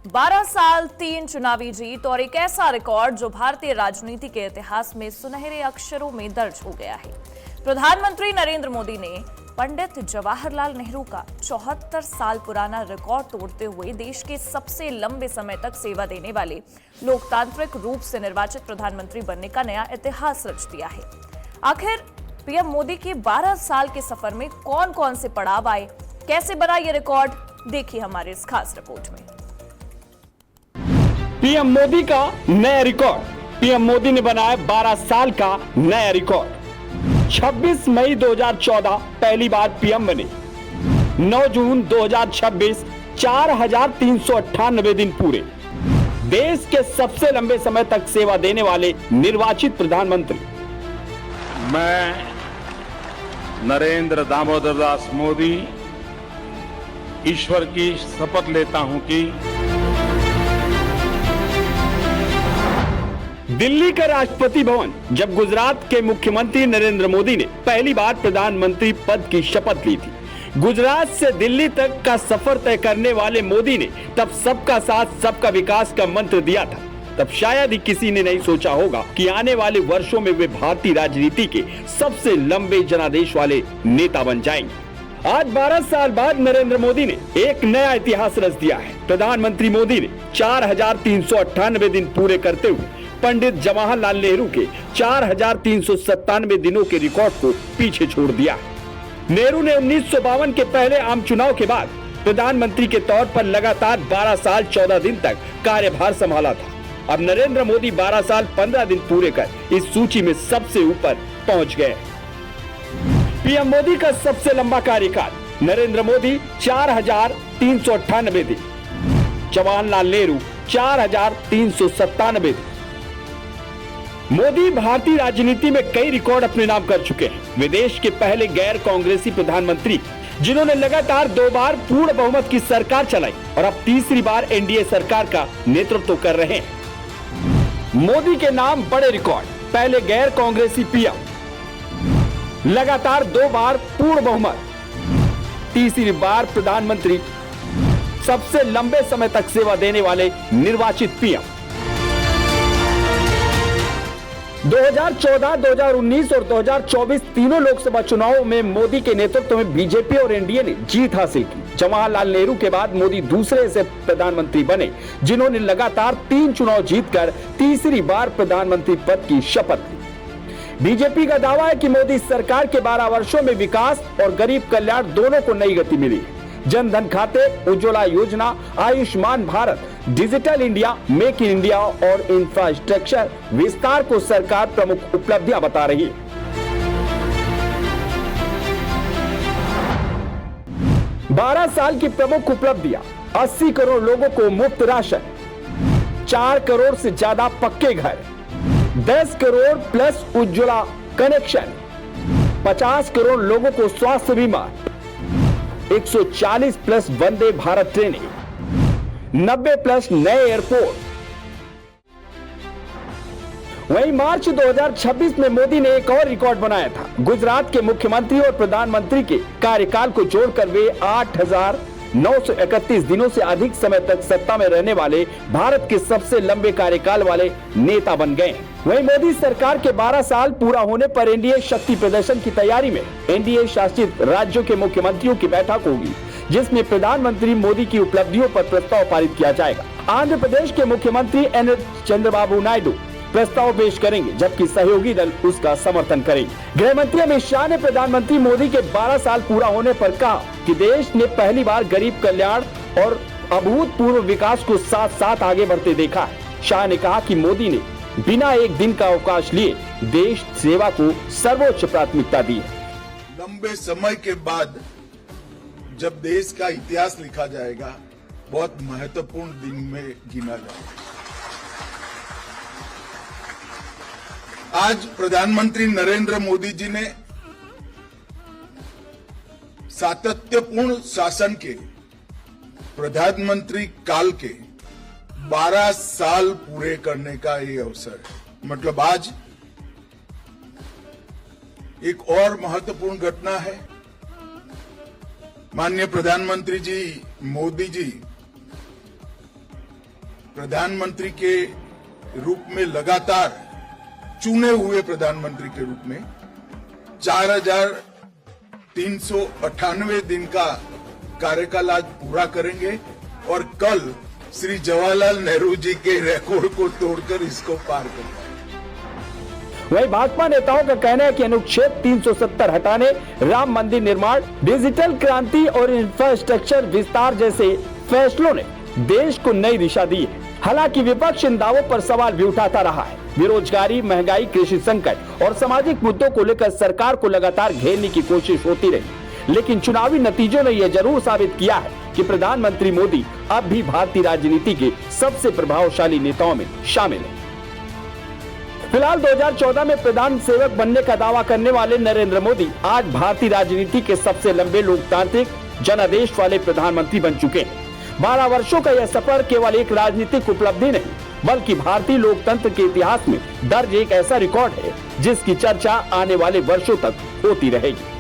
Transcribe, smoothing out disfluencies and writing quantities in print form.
12 साल 3 चुनावी जीत और एक ऐसा रिकॉर्ड जो भारतीय राजनीति के इतिहास में सुनहरे अक्षरों में दर्ज हो गया है। प्रधानमंत्री नरेंद्र मोदी ने पंडित जवाहरलाल नेहरू का 74 साल पुराना रिकॉर्ड तोड़ते हुए देश के सबसे लंबे समय तक सेवा देने वाले लोकतांत्रिक रूप से निर्वाचित प्रधानमंत्री बनने का नया इतिहास रच दिया है। आखिर पीएम मोदी के 12 साल के सफर में कौन कौन से पड़ाव आए, कैसे बना ये रिकॉर्ड, देखिए हमारे इस खास रिपोर्ट में। पीएम मोदी का नया रिकॉर्ड। पीएम मोदी ने बनाया 12 साल का नया रिकॉर्ड। 26 मई 2014 पहली बार पीएम बने। 9 जून 2026 4398 दिन पूरे। देश के सबसे लंबे समय तक सेवा देने वाले निर्वाचित प्रधानमंत्री। मैं नरेंद्र दामोदर दास मोदी ईश्वर की शपथ लेता हूं कि दिल्ली का राष्ट्रपति भवन जब गुजरात के मुख्यमंत्री नरेंद्र मोदी ने पहली बार प्रधानमंत्री पद की शपथ ली थी। गुजरात से दिल्ली तक का सफर तय करने वाले मोदी ने तब सबका साथ सबका विकास का मंत्र दिया था। तब शायद ही किसी ने नहीं सोचा होगा कि आने वाले वर्षों में वे भारतीय राजनीति के सबसे लंबे जनादेश वाले नेता बन जाएंगे। आज 12 साल बाद नरेंद्र मोदी ने एक नया इतिहास रच दिया है। प्रधानमंत्री मोदी ने 4398 दिन पूरे करते हुए पंडित जवाहरलाल नेहरू के 4397 दिनों के रिकॉर्ड को पीछे छोड़ दिया। नेहरू ने 1952 के पहले आम चुनाव के बाद प्रधानमंत्री के तौर पर लगातार 12 साल 14 दिन तक कार्यभार संभाला था। अब नरेंद्र मोदी 12 साल 15 दिन पूरे कर इस सूची में सबसे ऊपर पहुंच गए। पीएम मोदी का सबसे लंबा कार्यकाल। नरेंद्र मोदी 4398 दिन, जवाहरलाल नेहरू 4397 दिन। मोदी भारतीय राजनीति में कई रिकॉर्ड अपने नाम कर चुके हैं। वे देश के पहले गैर कांग्रेसी प्रधानमंत्री जिन्होंने लगातार 2 बार पूर्ण बहुमत की सरकार चलाई और अब तीसरी बार एनडीए सरकार का नेतृत्व कर रहे हैं। मोदी के नाम बड़े रिकॉर्ड। पहले गैर कांग्रेसी पीएम, लगातार 2 बार पूर्ण बहुमत, तीसरी बार प्रधानमंत्री, सबसे लंबे समय तक सेवा देने वाले निर्वाचित पीएम। 2014, 2019 और 2024 तीनों लोकसभा चुनावों में मोदी के नेतृत्व में बीजेपी और एनडीए ने जीत हासिल की। जवाहरलाल नेहरू के बाद मोदी दूसरे ऐसे प्रधानमंत्री बने जिन्होंने लगातार 3 चुनाव जीतकर तीसरी बार प्रधानमंत्री पद की शपथ ली। बीजेपी का दावा है कि मोदी सरकार के 12 वर्षों में विकास और गरीब कल्याण दोनों को नई गति मिली। जनधन खाते, उज्ज्वला योजना, Ayushman Bharat, digital India, make in India और इंफ्रास्ट्रक्चर विस्तार को सरकार प्रमुख उपलब्धियां बता रही है। बारह साल की प्रमुख उपलब्धियां: 80 करोड़ लोगों को मुफ्त राशन, 4 करोड़ से ज्यादा पक्के घर, 10 करोड़ प्लस उज्ज्वला कनेक्शन, 50 करोड़ लोगों को स्वास्थ्य बीमा, 140 प्लस वंदे भारत ट्रेनें, 90 प्लस नए एयरपोर्ट। वहीं मार्च 2026 में मोदी ने एक और रिकॉर्ड बनाया था। गुजरात के मुख्यमंत्री और प्रधानमंत्री के कार्यकाल को जोड़कर वे 8931 दिनों से अधिक समय तक सत्ता में रहने वाले भारत के सबसे लंबे कार्यकाल वाले नेता बन गए। वहीं मोदी सरकार के 12 साल पूरा होने पर एनडीए शक्ति प्रदर्शन की तैयारी में एनडीए शासित राज्यों के मुख्यमंत्रियों की बैठक होगी, जिसमें प्रधानमंत्री मोदी की उपलब्धियों पर प्रस्ताव पारित किया जाएगा। आंध्र प्रदेश के मुख्यमंत्री एन चंद्रबाबू नायडू प्रस्ताव पेश करेंगे, जबकि सहयोगी दल उसका समर्थन करेंगे। गृह मंत्री अमित शाह ने प्रधानमंत्री मोदी के 12 साल पूरा होने पर कहा कि देश ने पहली बार गरीब कल्याण और अभूतपूर्व विकास को साथ साथ आगे बढ़ते देखा है। शाह ने कहा कि मोदी ने बिना एक दिन का अवकाश लिए देश सेवा को सर्वोच्च प्राथमिकता दी है। लंबे समय के बाद जब देश का इतिहास लिखा जाएगा, बहुत महत्वपूर्ण दिन में गिना जाएगा। आज प्रधानमंत्री नरेंद्र मोदी जी ने सातत्यपूर्ण शासन के प्रधानमंत्री काल के 12 साल पूरे करने का ये अवसर है। मतलब आज एक और महत्वपूर्ण घटना है। माननीय प्रधानमंत्री जी मोदी जी प्रधानमंत्री के रूप में लगातार चुने हुए प्रधानमंत्री के रूप में 4,398 दिन का कार्यकाल आज पूरा करेंगे और कल श्री जवाहरलाल नेहरू जी के रिकॉर्ड को तोड़कर इसको पार करेंगे। वहीं भाजपा नेताओं का कहना है कि अनुच्छेद 370 हटाने, राम मंदिर निर्माण, डिजिटल क्रांति और इंफ्रास्ट्रक्चर विस्तार जैसे फैसलों ने देश को नई दिशा दी है। हालांकि विपक्ष इन दावों पर सवाल भी उठाता रहा है। बेरोजगारी, महंगाई, कृषि संकट और सामाजिक मुद्दों को लेकर सरकार को लगातार घेरने की कोशिश होती रही, लेकिन चुनावी नतीजों ने यह जरूर साबित किया है कि प्रधानमंत्री मोदी अब भी भारतीय राजनीति के सबसे प्रभावशाली नेताओं में शामिल हैं। फिलहाल 2014 में प्रधान सेवक बनने का दावा करने वाले नरेंद्र मोदी आज भारतीय राजनीति के सबसे लंबे लोकतांत्रिक जनादेश वाले प्रधानमंत्री बन चुके हैं। 12 वर्षों का यह सफर केवल एक राजनीतिक उपलब्धि नहीं, बल्कि भारतीय लोकतंत्र के इतिहास में दर्ज एक ऐसा रिकॉर्ड है जिसकी चर्चा आने वाले वर्षों तक होती रहेगी।